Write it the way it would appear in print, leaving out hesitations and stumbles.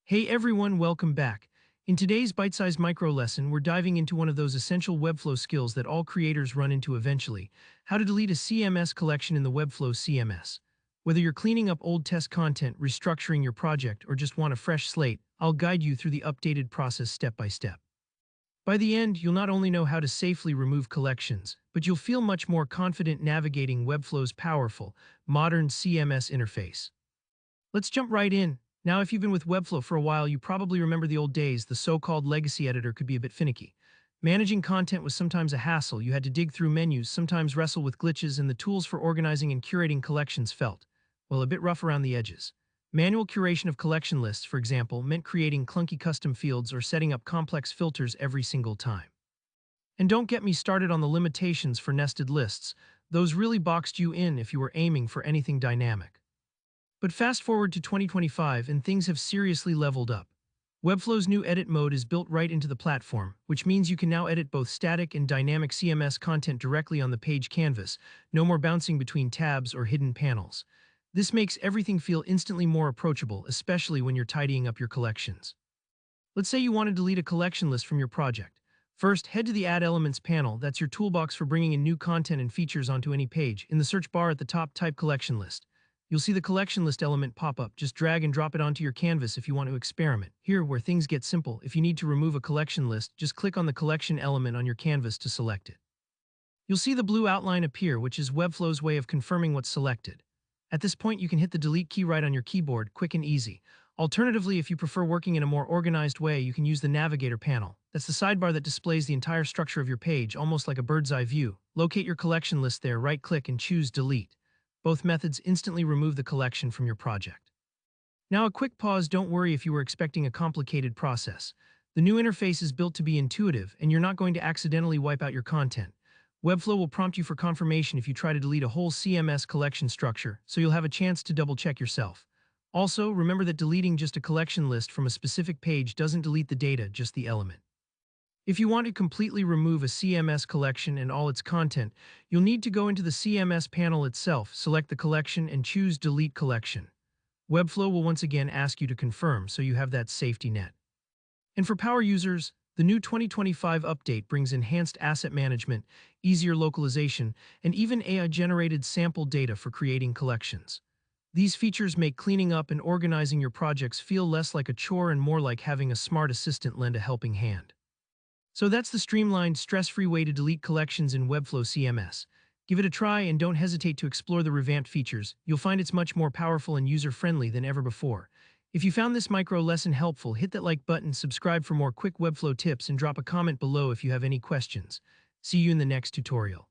Hey everyone, welcome back. In today's bite-sized micro lesson, we're diving into one of those essential Webflow skills that all creators run into eventually: how to delete a CMS collection in the Webflow CMS. Whether you're cleaning up old test content, restructuring your project, or just want a fresh slate, I'll guide you through the updated process step by step. By the end, you'll not only know how to safely remove collections, but you'll feel much more confident navigating Webflow's powerful, modern CMS interface. Let's jump right in. Now, if you've been with Webflow for a while, you probably remember the old days. The so-called legacy editor could be a bit finicky. Managing content was sometimes a hassle. You had to dig through menus, sometimes wrestle with glitches, and the tools for organizing and curating collections felt, well, a bit rough around the edges. Manual curation of collection lists, for example, meant creating clunky custom fields or setting up complex filters every single time. And don't get me started on the limitations for nested lists. Those really boxed you in if you were aiming for anything dynamic. But fast forward to 2025 and things have seriously leveled up. Webflow's new edit mode is built right into the platform, which means you can now edit both static and dynamic CMS content directly on the page canvas, no more bouncing between tabs or hidden panels. This makes everything feel instantly more approachable, especially when you're tidying up your collections. Let's say you want to delete a collection list from your project. First, head to the Add Elements panel. That's your toolbox for bringing in new content and features onto any page. In the search bar at the top, type Collection List. You'll see the collection list element pop up. Just drag and drop it onto your canvas if you want to experiment. Here, where things get simple, if you need to remove a collection list, just click on the collection element on your canvas to select it. You'll see the blue outline appear, which is Webflow's way of confirming what's selected. At this point, you can hit the delete key right on your keyboard, quick and easy. Alternatively, if you prefer working in a more organized way, you can use the navigator panel. That's the sidebar that displays the entire structure of your page, almost like a bird's eye view. Locate your collection list there, right-click and choose delete. Both methods instantly remove the collection from your project. Now, a quick pause. Don't worry if you were expecting a complicated process. The new interface is built to be intuitive, and you're not going to accidentally wipe out your content. Webflow will prompt you for confirmation if you try to delete a whole CMS collection structure, so you'll have a chance to double-check yourself. Also, remember that deleting just a collection list from a specific page doesn't delete the data, just the element. If you want to completely remove a CMS collection and all its content, you'll need to go into the CMS panel itself, select the collection, and choose Delete Collection. Webflow will once again ask you to confirm, so you have that safety net. And for power users, the new 2025 update brings enhanced asset management, easier localization, and even AI-generated sample data for creating collections. These features make cleaning up and organizing your projects feel less like a chore and more like having a smart assistant lend a helping hand. So that's the streamlined, stress-free way to delete collections in Webflow CMS. Give it a try and don't hesitate to explore the revamped features. You'll find it's much more powerful and user-friendly than ever before. If you found this micro lesson helpful, hit that like button, subscribe for more quick Webflow tips, and drop a comment below if you have any questions. See you in the next tutorial.